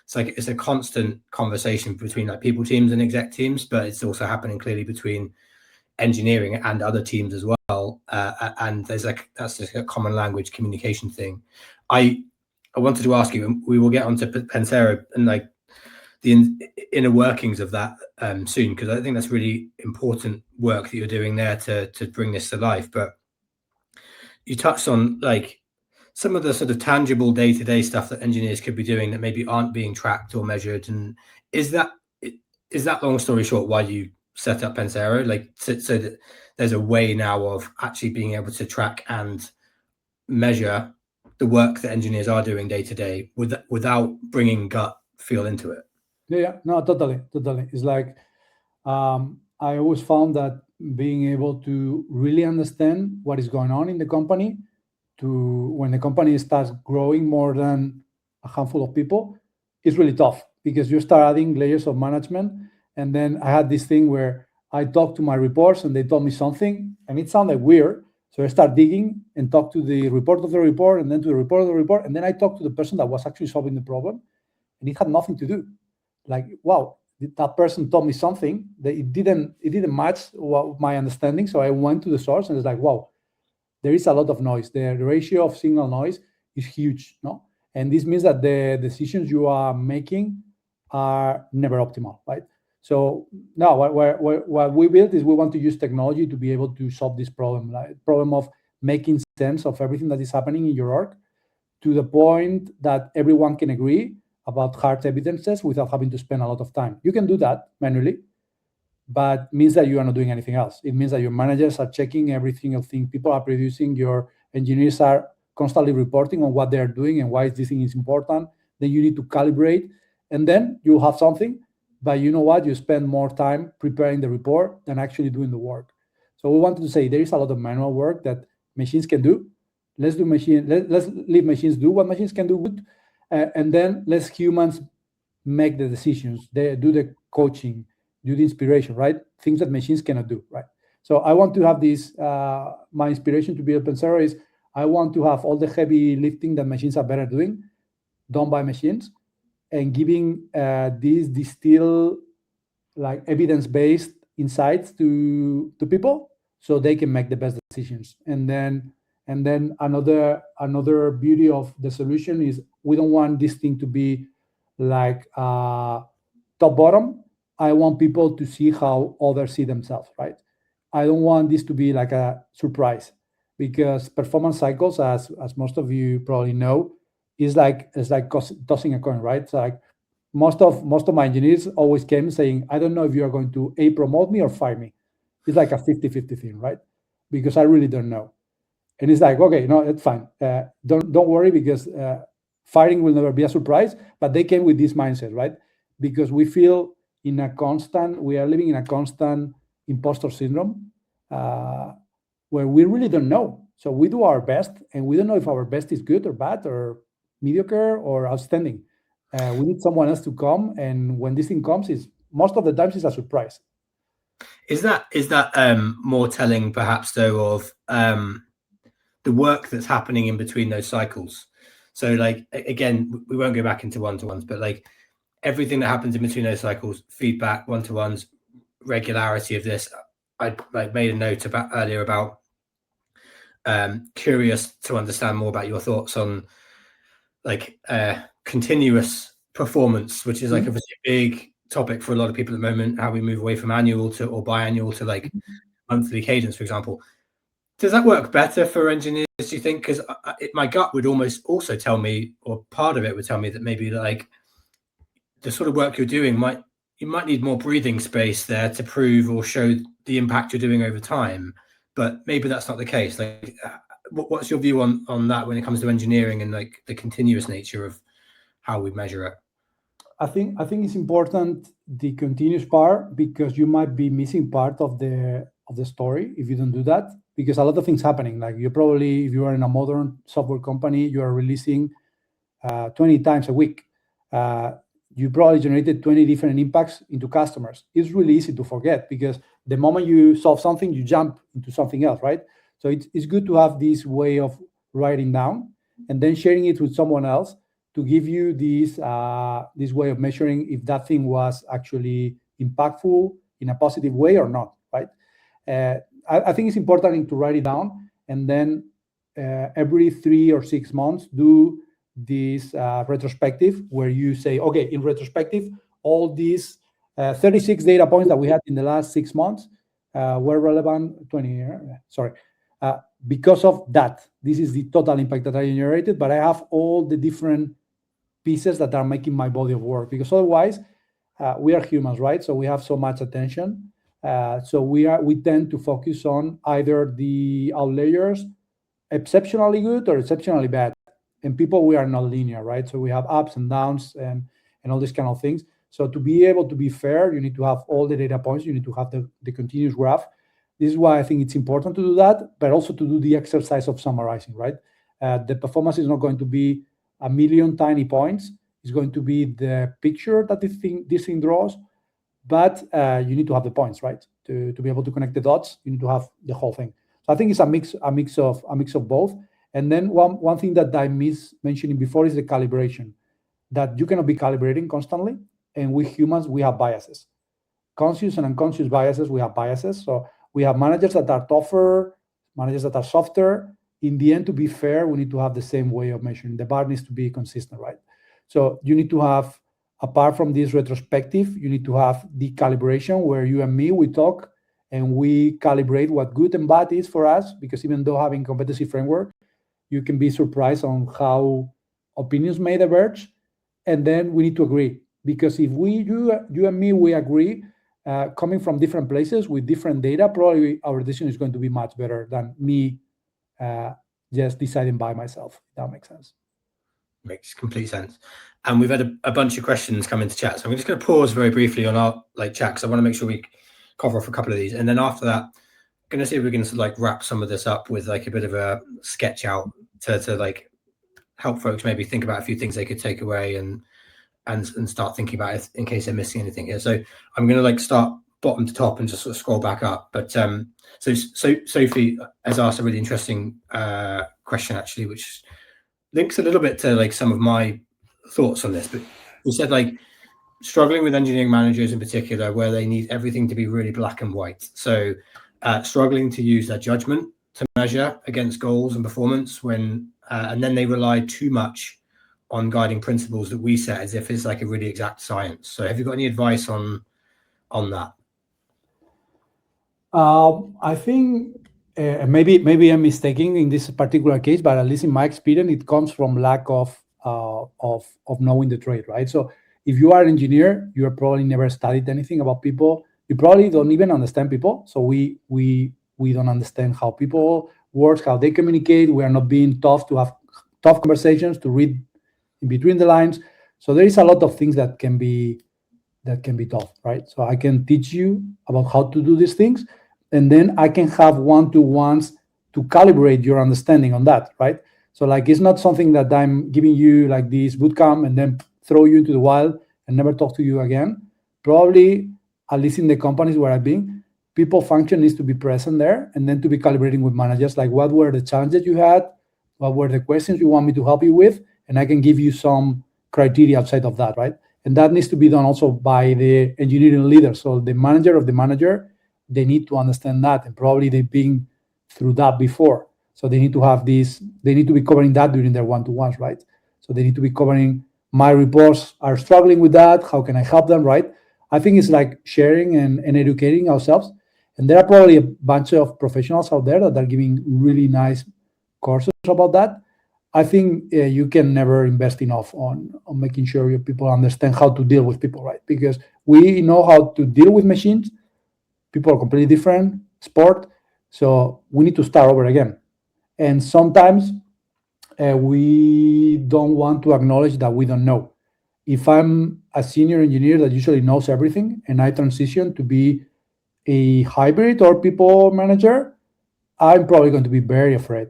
It's like it's a constant conversation between like people teams and exec teams, but it's also happening clearly between engineering and other teams as well. And there's like that's just a common language communication thing. I wanted to ask you, we will get onto Pensero and like the inner workings of that soon, because I think that's really important work that you're doing there to bring this to life. But you touched on like some of the sort of tangible day-to-day stuff that engineers could be doing that maybe aren't being tracked or measured. And is that long story short why you set up Pensero, like so that there's a way now of actually being able to track and measure the work that engineers are doing day to day without bringing gut feel into it?
Yeah, no, totally. It's like I always found that being able to really understand what is going on in the company, to when the company starts growing more than a handful of people, is really tough because you start adding layers of management. And then I had this thing where I talked to my reports and they told me something and it sounded weird. So I start digging and talk to the report of the report and then to the report of the report. And then I talked to the person that was actually solving the problem and it had nothing to do. Like, wow, that person told me something that it didn't match my understanding. So I went to the source and it's like, wow, there is a lot of noise. The ratio of signal noise is huge, no? And this means that the decisions you are making are never optimal, right? So now what we built is we want to use technology to be able to solve this problem, like problem of making sense of everything that is happening in your org to the point that everyone can agree about hard evidences without having to spend a lot of time. You can do that manually, but means that you are not doing anything else. It means that your managers are checking every single thing people are producing, your engineers are constantly reporting on what they are doing and why this thing is important. Then you need to calibrate, and then you have something, but you know what? You spend more time preparing the report than actually doing the work. So we wanted to say there is a lot of manual work that machines can do. Let's leave machines do what machines can do good, and then let's humans make the decisions. They do the coaching, do the inspiration, right? Things that machines cannot do, right? So I want to have this, my inspiration to build Pensero is I want to have all the heavy lifting that machines are better doing done by machines and giving these distilled like evidence-based insights to people so they can make the best decisions. And then another beauty of the solution is we don't want this thing to be like top bottom. I want people to see how others see themselves, right? I don't want this to be like a surprise because performance cycles, as most of you probably know, is like tossing a coin, right? It's like most of my engineers always came saying, I don't know if you are going to promote me or fire me. It's like a 50-50 thing, right? Because I really don't know. And it's like, okay, no, it's fine. Don't worry because firing will never be a surprise. But they came with this mindset, right? Because we feel we are living in a constant imposter syndrome where we really don't know. So we do our best and we don't know if our best is good or bad or mediocre or outstanding. We need someone else to come. And when this thing comes, most of the times it's a surprise.
Is that more telling perhaps though of the work that's happening in between those cycles? So like, again, we won't go back into one-to-ones, but like everything that happens in between those cycles, feedback, one-to-ones, regularity of this. I like made a note about earlier about curious to understand more about your thoughts on like continuous performance, which is like a big topic for a lot of people at the moment, how we move away from annual to or biannual to like monthly cadence, for example. Does that work better for engineers, do you think? Because my gut would almost also tell me, or part of it would tell me that maybe like the sort of work you're doing might, you might need more breathing space there to prove or show the impact you're doing over time. But maybe that's not the case. Like, what's your view on that when it comes to engineering and like the continuous nature of how we measure it?
I think it's important, the continuous part, because you might be missing part of the story if you don't do that, because a lot of things happening. Like, you probably, if you are in a modern software company, you are releasing 20 times a week. You probably generated 20 different impacts into customers. It's really easy to forget, because the moment you solve something, you jump into something else, right? So it's good to have this way of writing down and then sharing it with someone else to give you this way of measuring if that thing was actually impactful in a positive way or not, right? I think it's important to write it down, and then every 3 or 6 months do this retrospective, where you say, okay, in retrospective, all these 36 data points that we had in the last 6 months were relevant. 20, sorry. Because of that, this is the total impact that I generated, but I have all the different pieces that are making my body of work, because otherwise we are humans, right? So we have so much attention. So we tend to focus on either the outliers, exceptionally good or exceptionally bad. And people, we are not linear, right? So we have ups and downs and all these kind of things. So to be able to be fair, you need to have all the data points. You need to have the continuous graph. This is why I think it's important to do that, but also to do the exercise of summarizing, right? The performance is not going to be a million tiny points. It's going to be the picture that this thing draws, but you need to have the points, right? To be able to connect the dots, you need to have the whole thing. So I think it's a mix of both. And then one thing that I missed mentioning before is the calibration, that you cannot be calibrating constantly. And we humans, we have biases, conscious and unconscious biases. We have biases. So we have managers that are tougher, managers that are softer. In the end, to be fair, we need to have the same way of measuring. The bar needs to be consistent, right? So you need to have, apart from this retrospective, you need to have the calibration, where you and me, we talk and we calibrate what good and bad is for us, because even though having competency framework, you can be surprised on how opinions may diverge. And then we need to agree, because if you and me, we agree, coming from different places with different data, probably our decision is going to be much better than me just deciding by myself. If that makes sense.
Makes complete sense. And we've had a bunch of questions come into chat. So I'm just going to pause very briefly on our chat, because I want to make sure we cover off a couple of these. And then after that, I'm going to see if we can wrap some of this up with a bit of a sketch out to help folks maybe think about a few things they could take away and start thinking about it in case they're missing anything here. So I'm going to start bottom to top and just sort of scroll back up. But so Sophie has asked a really interesting question, actually, which links a little bit to some of my thoughts on this. But she said struggling with engineering managers in particular, where they need everything to be really black and white. So struggling to use their judgment to measure against goals and performance and then they rely too much on guiding principles that we set as if it's a really exact science. So have you got any advice on that?
I think maybe I'm mistaken in this particular case, but at least in my experience, it comes from lack of knowing the trade, right? So if you are an engineer, you have probably never studied anything about people. You probably don't even understand people. So we don't understand how people work, how they communicate. We are not being tough to have tough conversations, to read in between the lines. So there is a lot of things that can be tough, right? So I can teach you about how to do these things, and then I can have one-to-ones to calibrate your understanding on that, right? So it's not something that I'm giving you this bootcamp and then throw you into the wild and never talk to you again. Probably, at least in the companies where I've been, people function needs to be present there, and then to be calibrating with managers, what were the challenges you had, what were the questions you want me to help you with, and I can give you some criteria outside of that, right? And that needs to be done also by the engineering leader. So the manager of the manager, they need to understand that, and probably they've been through that before. So they need to have this, they need to be covering that during their one-to-ones, right? So they need to be covering, my reports are struggling with that, how can I help them, right? I think it's sharing and educating ourselves. And there are probably a bunch of professionals out there that are giving really nice courses about that. I think you can never invest enough on making sure your people understand how to deal with people, right? Because we know how to deal with machines. People are completely different sport, so we need to start over again. And sometimes we don't want to acknowledge that we don't know. If I'm a senior engineer that usually knows everything and I transition to be a hybrid or people manager, I'm probably going to be very afraid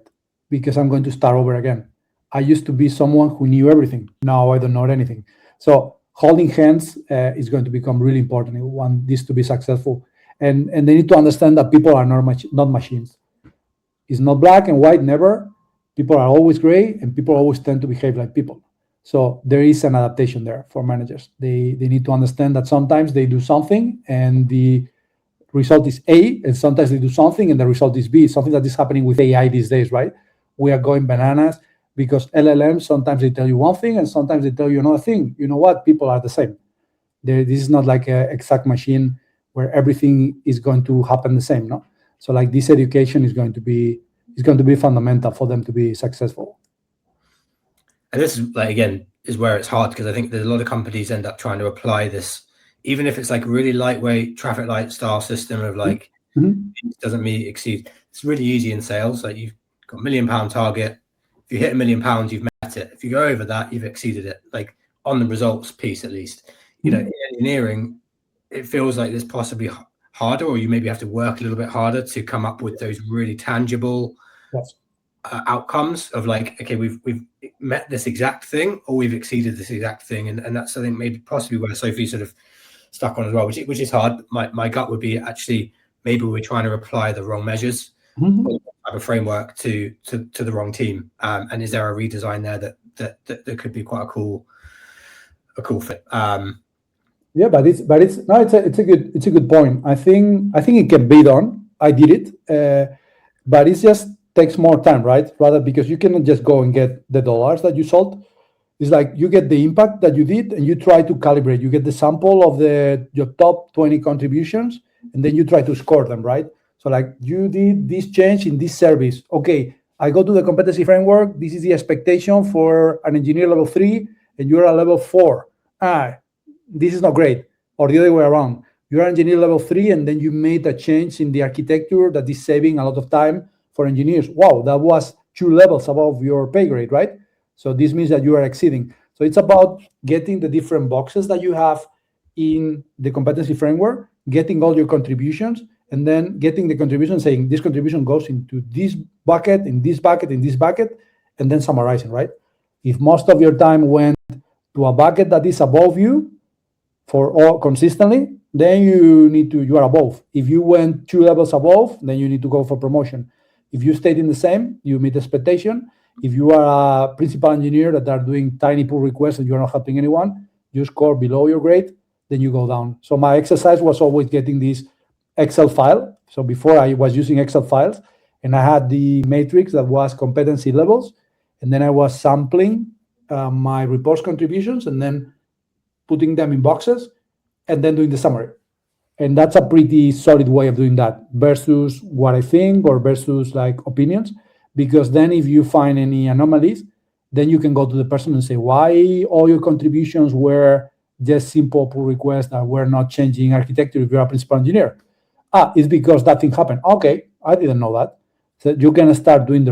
because I'm going to start over again. I used to be someone who knew everything. Now I don't know anything. So holding hands is going to become really important. I want this to be successful. And they need to understand that people are not machines. It's not black and white, never. People are always gray, and people always tend to behave like people. So there is an adaptation there for managers. They need to understand that sometimes they do something and the result is A, and sometimes they do something and the result is B. Something that is happening with AI these days, right? We are going bananas because LLMs, sometimes they tell you one thing and sometimes they tell you another thing. You know what? People are the same. This is not like an exact machine where everything is going to happen the same, no? So like this education is going to be fundamental for them to be successful.
And this is like, again, is where it's hard, because I think there's a lot of companies end up trying to apply this, even if it's like really lightweight traffic light style system of like, doesn't meet, exceed. It's really easy in sales. Like you've got £1 million target. If you hit £1 million, you've met it. If you go over that, you've exceeded it. Like on the results piece, at least, you know, in engineering, it feels like there's possibly harder, or you maybe have to work a little bit harder to come up with those really tangible outcomes of like, okay, we've met this exact thing, or we've exceeded this exact thing. And that's, I think, maybe possibly where Sophie sort of stuck on as well, which is hard. My gut would be actually maybe we're trying to apply the wrong measures, type of framework to the wrong team. And is there a redesign there that could be quite a cool fit?
Yeah, but it's a good point. I think it can be done. I did it, but it just takes more time, right? Rather, because you cannot just go and get the dollars that you sold. It's like you get the impact that you did and you try to calibrate. You get the sample of your top 20 contributions and then you try to score them, right? So like you did this change in this service. Okay, I go to the competency framework. This is the expectation for an engineer level 3 and you're at level 4. This is not great. Or the other way around. You're engineer level 3 and then you made a change in the architecture that is saving a lot of time for engineers. Wow, that was 2 levels above your pay grade, right? So this means that you are exceeding. So it's about getting the different boxes that you have in the competency framework, getting all your contributions, and then getting the contribution saying this contribution goes into this bucket, in this bucket, in this bucket, and then summarizing, right? If most of your time went to a bucket that is above you for all consistently, then you are above. If you went 2 levels above, then you need to go for promotion. If you stayed in the same, you meet expectation. If you are a principal engineer that are doing tiny pull requests and you're not helping anyone, you score below your grade, then you go down. So my exercise was always getting this Excel file. So before I was using Excel files, and I had the matrix that was competency levels, and then I was sampling my reports contributions and then putting them in boxes and then doing the summary. And that's a pretty solid way of doing that versus what I think or versus like opinions. Because then if you find any anomalies, then you can go to the person and say, why all your contributions were just simple pull requests that were not changing architecture if you're a principal engineer? It's because that thing happened. Okay, I didn't know that. So you can start doing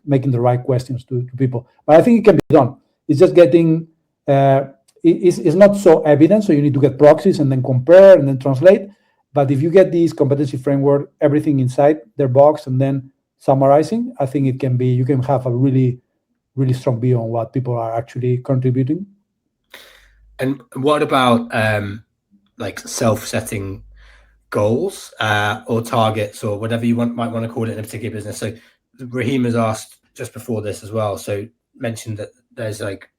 making the right questions to people. But I think it can be done. It's just getting, it's not so evident, so you need to get proxies and then compare and then translate. But if you get this competency framework, everything inside their box and then summarizing, I think you can have a really, really strong view on what people are actually contributing.
And what about like self-setting goals or targets or whatever you might want to call it in a particular business? So Raheem has asked just before this as well. So mentioned that there's like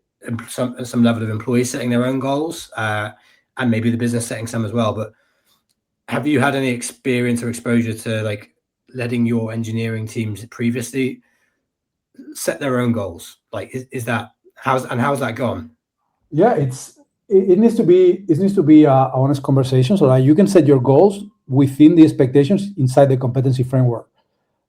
some level of employees setting their own goals and maybe the business setting some as well. But have you had any experience or exposure to like letting your engineering teams previously set their own goals? Like, how's that gone?
Yeah, it needs to be a honest conversation so that you can set your goals within the expectations inside the competency framework.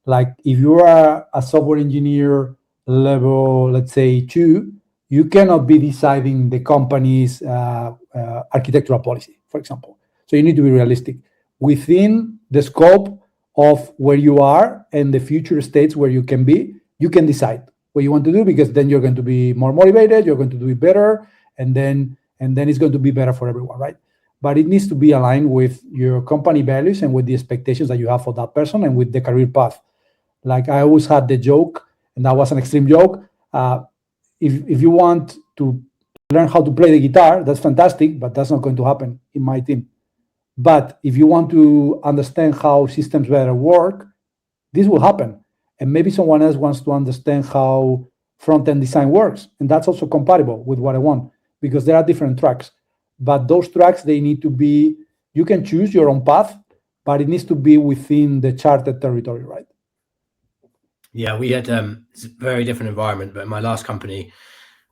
Like if you are a software engineer level, let's say 2, you cannot be deciding the company's architectural policy, for example. So you need to be realistic within the scope of where you are and the future states where you can be. You can decide what you want to do, because then you're going to be more motivated, you're going to do it better, and then it's going to be better for everyone, right? But it needs to be aligned with your company values and with the expectations that you have for that person and with the career path. Like I always had the joke, and that was an extreme joke. If you want to learn how to play the guitar, that's fantastic, but that's not going to happen in my team. But if you want to understand how systems better work, this will happen. And maybe someone else wants to understand how front-end design works. And that's also compatible with what I want, because there are different tracks. But those tracks, they need to be, you can choose your own path, but it needs to be within the charted territory, right?
Yeah, we had it's a very different environment, but in my last company,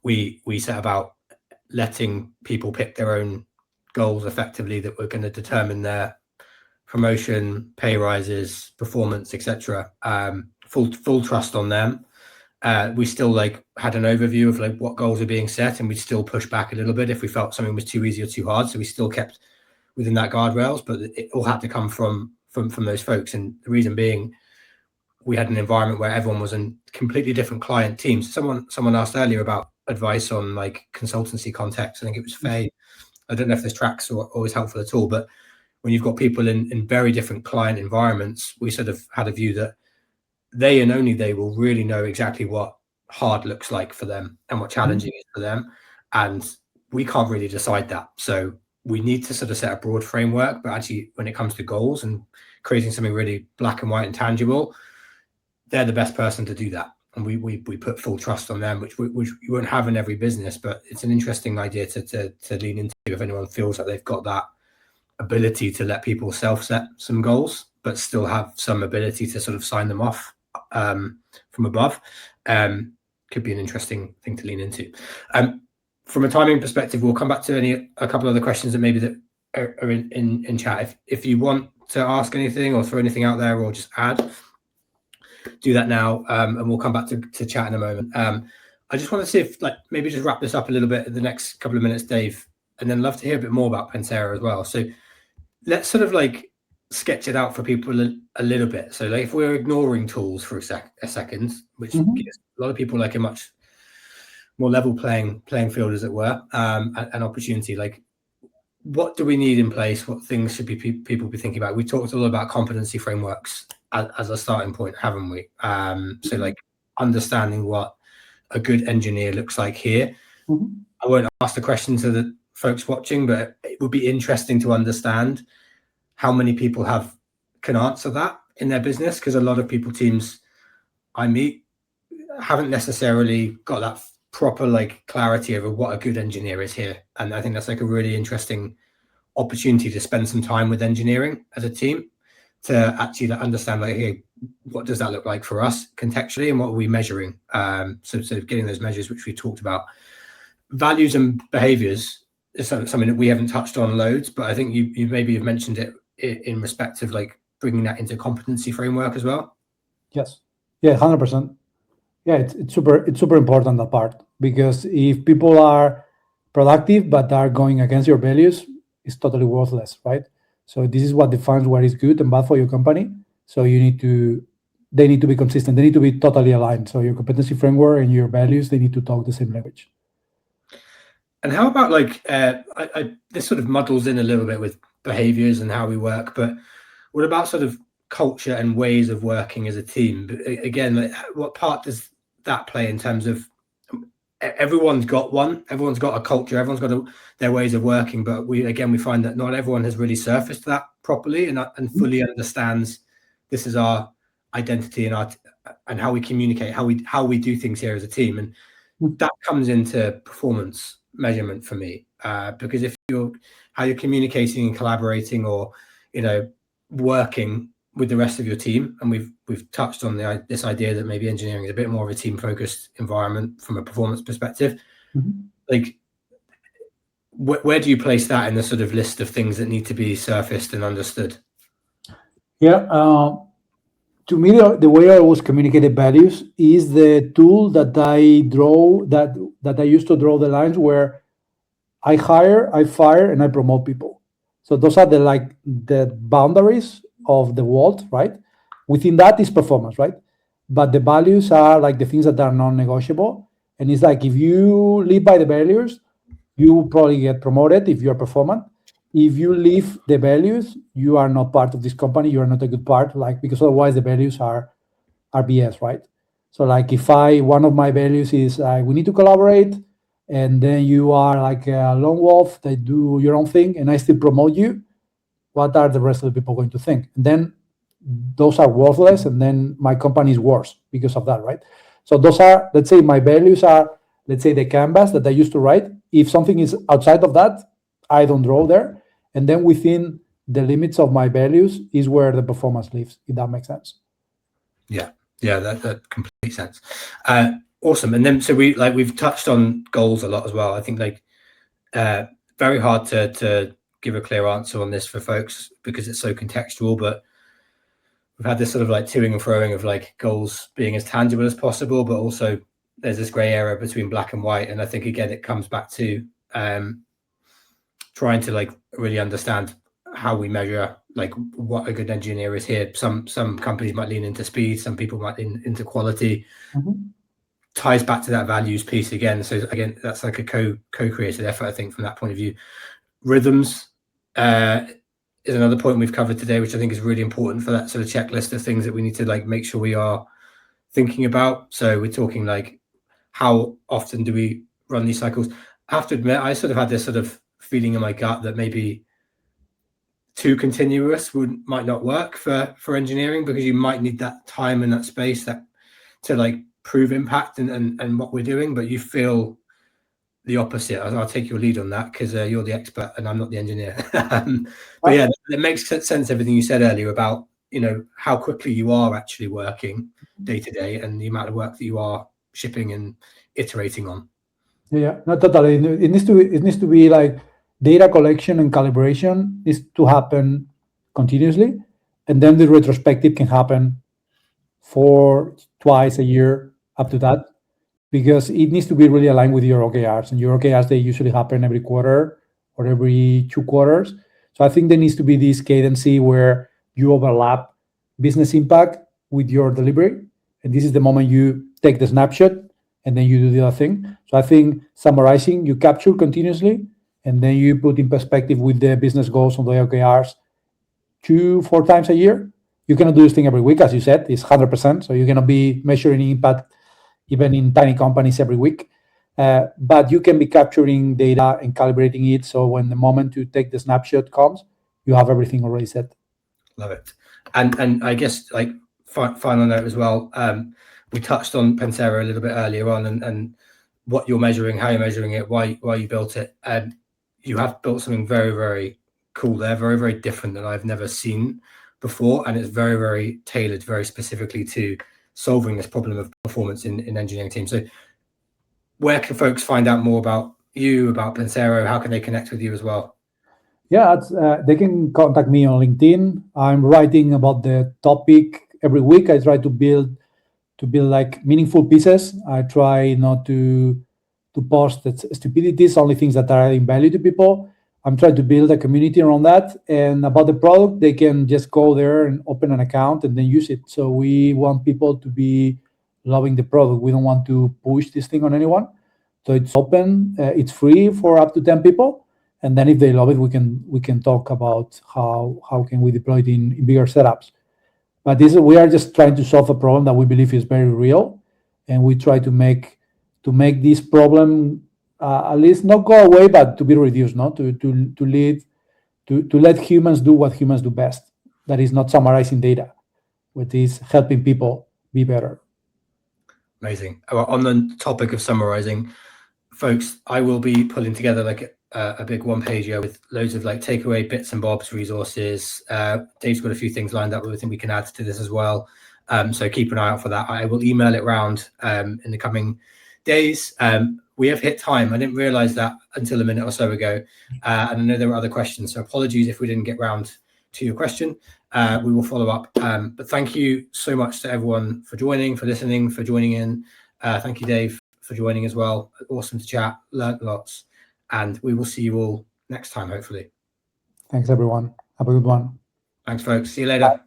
we set about letting people pick their own goals effectively that were going to determine their promotion, pay rises, performance, etc. Full trust on them. We still had an overview of what goals are being set, and we'd still push back a little bit if we felt something was too easy or too hard. So we still kept within that guardrails, but it all had to come from those folks. And the reason being, we had an environment where everyone was in completely different client teams. Someone asked earlier about advice on consultancy context. I think it was Faye. I don't know if this track's always helpful at all, but when you've got people in very different client environments, we sort of had a view that they and only they will really know exactly what hard looks like for them and what challenging is for them. And we can't really decide that. So we need to sort of set a broad framework, but actually when it comes to goals and creating something really black and white and tangible, they're the best person to do that. And we put full trust on them, which you won't have in every business, but it's an interesting idea to lean into if anyone feels like they've got that ability to let people self-set some goals, but still have some ability to sort of sign them off from above. Could be an interesting thing to lean into. From a timing perspective, we'll come back to a couple of other questions that maybe that are in chat. If you want to ask anything or throw anything out there or just add, do that now, and we'll come back to chat in a moment. I just want to see if maybe just wrap this up a little bit in the next couple of minutes, Dave, and then love to hear a bit more about Pensero as well. So let's sort of sketch it out for people a little bit. So if we're ignoring tools for a second, which gives a lot of people a much more level playing field, as it were, an opportunity. What do we need in place? What things should people be thinking about? We talked a lot about competency frameworks as a starting point, haven't we? So understanding what a good engineer looks like here. I won't ask the question to the folks watching, but it would be interesting to understand how many people can answer that in their business, because a lot of teams I meet haven't necessarily got that proper clarity over what a good engineer is here. And I think that's a really interesting opportunity to spend some time with engineering as a team to actually understand hey, what does that look like for us contextually, and what are we measuring? So getting those measures which we talked about. Values and behaviors is something that we haven't touched on loads, but I think you maybe have mentioned it in respect of bringing that into competency framework as well.
Yes. Yeah, 100%. Yeah, it's super important, that part, because if people are productive but are going against your values, it's totally worthless, right? So this is what defines what is good and bad for your company. So they need to be consistent. They need to be totally aligned. So your competency framework and your values, they need to talk the same language.
And how about this sort of muddles in a little bit with behaviors and how we work, but what about sort of culture and ways of working as a team? Again, what part does that play in terms of everyone's got a culture, everyone's got their ways of working, but we find that not everyone has really surfaced that properly and fully understands this is our identity and how we communicate, how we do things here as a team. And that comes into performance measurement for me, because if how you're communicating and collaborating, or working with the rest of your team, and we've touched on this idea that maybe engineering is a bit more of a team focused environment from a performance perspective. Where do you place that in the sort of list of things that need to be surfaced and understood?
Yeah, to me, the way I always communicated values is the tool that I used to draw the lines where I hire, I fire, and I promote people. So those are the boundaries of the world, right? Within that is performance, right? But the values are like the things that are non-negotiable. And it's like if you live by the values, you will probably get promoted if you are performant. If you leave the values, you are not part of this company. You are not a good part, like because otherwise the values are BS, right? So like if one of my values is we need to collaborate, and then you are like a lone wolf that do your own thing, and I still promote you, what are the rest of the people going to think? And then those are worthless, and then my company is worse because of that, right? So those are, let's say, my values are, let's say, the canvas that I used to write. If something is outside of that, I don't draw there. And then within the limits of my values is where the performance lives, if that makes sense.
Yeah, that complete sense. Awesome. And then so we've touched on goals a lot as well. I think very hard to give a clear answer on this for folks because it's so contextual, but we've had this sort of like toing and froing of like goals being as tangible as possible, but also there's this gray area between black and white. And I think again it comes back to trying to like really understand how we measure like what a good engineer is here. Some companies might lean into speed, some people might lean into quality. Ties back to that values piece again. So again, that's like a co-created effort, I think, from that point of view. Rhythms is another point we've covered today, which I think is really important for that sort of checklist of things that we need to like make sure we are thinking about. So we're talking like how often do we run these cycles? I have to admit, I sort of had this sort of feeling in my gut that maybe too continuous might not work for engineering, because you might need that time and that space to like prove impact and what we're doing, but you feel the opposite. I'll take your lead on that because you're the expert and I'm not the engineer. But yeah, it makes sense everything you said earlier about, you know, how quickly you are actually working day to day and the amount of work that you are shipping and iterating on.
Yeah, not totally. It needs to be like data collection and calibration needs to happen continuously, and then the retrospective can happen twice a year up to that, because it needs to be really aligned with your OKRs, and your OKRs, they usually happen every quarter or every 2 quarters. So I think there needs to be this cadency where you overlap business impact with your delivery, and this is the moment you take the snapshot and then you do the other thing. So I think summarizing, you capture continuously, and then you put in perspective with the business goals on the OKRs 2-4 times a year. You cannot do this thing every week, as you said, it's 100%. So you're going to be measuring impact even in tiny companies every week. But you can be capturing data and calibrating it. So when the moment to take the snapshot comes, you have everything already set.
Love it. And I guess like final note as well, we touched on Pensero a little bit earlier on and what you're measuring, how you're measuring it, why you built it. And you have built something very, very cool there, very, very different that I've never seen before. And it's very, very tailored, very specifically to solving this problem of performance in engineering teams. So where can folks find out more about you, about Pensero? How can they connect with you as well?
Yeah, they can contact me on LinkedIn. I'm writing about the topic every week. I try to build like meaningful pieces. I try not to post stupidities, only things that are adding value to people. I'm trying to build a community around that. And about the product, they can just go there and open an account and then use it. So we want people to be loving the product. We don't want to push this thing on anyone. So it's open, it's free for up to 10 people. And then if they love it, we can talk about how can we deploy it in bigger setups. But we are just trying to solve a problem that we believe is very real, and we try to make this problem at least not go away, but to be reduced, no? To let humans do what humans do best. That is not summarizing data, which is helping people be better.
Amazing. On the topic of summarizing, folks, I will be pulling together like a big one pager with loads of like takeaway bits and bobs, resources. Dave's got a few things lined up that we think we can add to this as well. So keep an eye out for that. I will email it around in the coming days. We have hit time. I didn't realize that until a minute or so ago. And I know there were other questions, so apologies if we didn't get round to your question. We will follow up. But thank you so much to everyone for joining, for listening, for joining in. Thank you, Dave, for joining as well. Awesome to chat, learned lots, and we will see you all next time, hopefully.
Thanks, everyone. Have a good one.
Thanks, folks. See you later.